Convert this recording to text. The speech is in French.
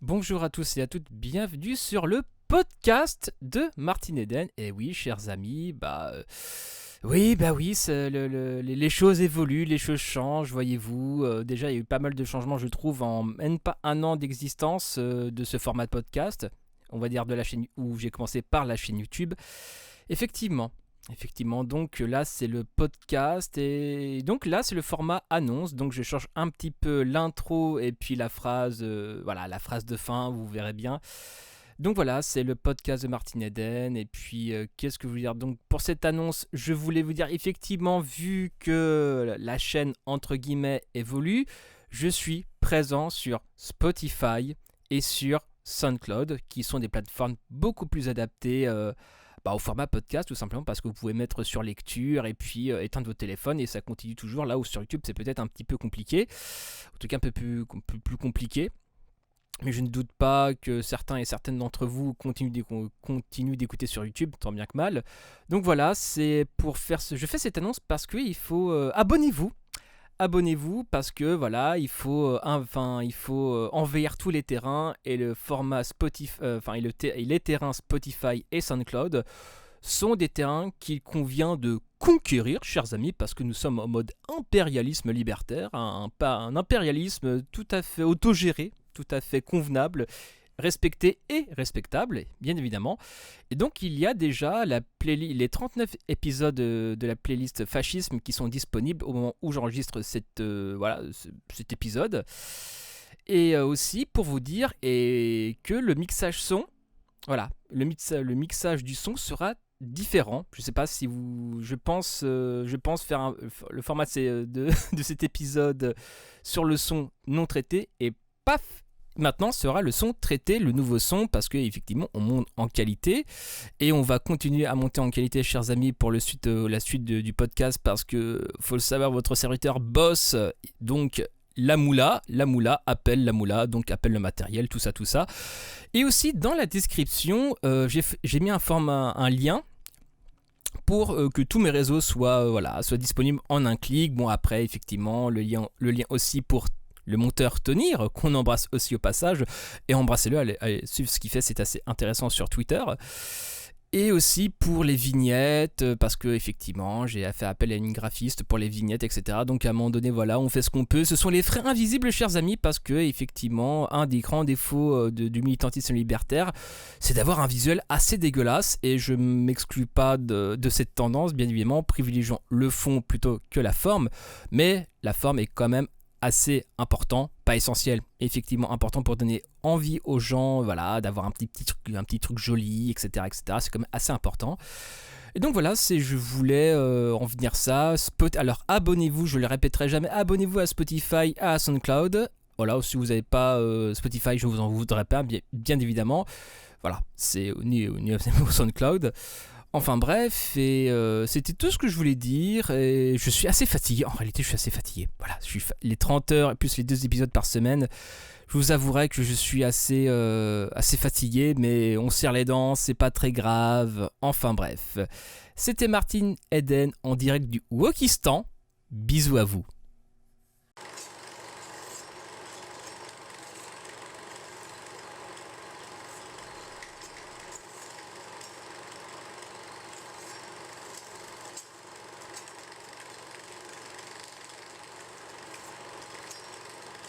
Bonjour à tous et à toutes, bienvenue sur le podcast de Martin Eden. Et oui, chers amis, oui, les choses évoluent, les choses changent, voyez-vous. Déjà, il y a eu pas mal de changements, je trouve, en même pas un an d'existence de ce format de podcast. On va dire de la chaîne où j'ai commencé par la chaîne YouTube. Effectivement, donc là c'est le podcast et donc là c'est le format annonce, donc je change un petit peu l'intro et puis la phrase, la phrase de fin, vous verrez bien. Donc voilà, c'est le podcast de Martin Eden et puis qu'est-ce que je veux dire. Donc pour cette annonce, je voulais vous dire effectivement, vu que la chaîne entre guillemets évolue, je suis présent sur Spotify et sur SoundCloud, qui sont des plateformes beaucoup plus adaptées au format podcast, tout simplement parce que vous pouvez mettre sur lecture et puis éteindre votre téléphone et ça continue toujours. Là où sur YouTube c'est peut-être un petit peu compliqué, en tout cas un peu plus compliqué. Mais je ne doute pas que certains et certaines d'entre vous continuent d'écouter sur YouTube, tant bien que mal. Donc voilà, c'est pour faire je fais cette annonce parce qu'il faut abonnez-vous parce que voilà, il faut envahir tous les terrains et le format Spotify, les terrains Spotify et SoundCloud sont des terrains qu'il convient de conquérir, chers amis, parce que nous sommes en mode impérialisme libertaire, un impérialisme tout à fait autogéré, tout à fait convenable, respecté et respectable, bien évidemment. Et donc il y a déjà les 39 épisodes de la playlist fascisme qui sont disponibles au moment où j'enregistre cet épisode. Et aussi pour vous dire que le mixage son, le mixage du son sera différent. Je sais pas si je pense faire le format de cet épisode sur le son non traité et paf, maintenant sera le son traité, le nouveau son, parce que effectivement on monte en qualité et on va continuer à monter en qualité, chers amis, pour la suite du podcast, parce que faut le savoir, votre serviteur bosse, donc la moula appelle la moula, donc appelle le matériel, tout ça. Et aussi dans la description, j'ai mis un lien pour que tous mes réseaux soient disponibles en un clic. Bon, après effectivement le lien aussi pour le monteur Tenir, qu'on embrasse aussi au passage, et embrassez-le, allez suivre ce qu'il fait, c'est assez intéressant sur Twitter. Et aussi pour les vignettes, parce que effectivement j'ai fait appel à une graphiste pour les vignettes, etc. Donc à un moment donné, voilà, on fait ce qu'on peut. Ce sont les frais invisibles, chers amis, parce que effectivement un des grands défauts du militantisme libertaire, c'est d'avoir un visuel assez dégueulasse, et je m'exclus pas de cette tendance, bien évidemment, privilégiant le fond plutôt que la forme, mais la forme est quand même assez important, pas essentiel, effectivement important pour donner envie aux gens, voilà, d'avoir un petit truc joli, etc., c'est quand même assez important. Et donc voilà, je voulais en venir ça. Alors abonnez-vous, je le répéterai jamais, abonnez-vous à Spotify, à SoundCloud. Voilà, si vous n'avez pas Spotify, je vous en voudrais pas, bien évidemment. Voilà, c'est au SoundCloud. Enfin bref, et c'était tout ce que je voulais dire, et je suis assez fatigué, en réalité je suis assez fatigué, voilà, les 30 heures plus les 2 épisodes par semaine, je vous avouerai que je suis assez fatigué, mais on serre les dents, c'est pas très grave, enfin bref. C'était Martin Eden en direct du Wokistan, bisous à vous.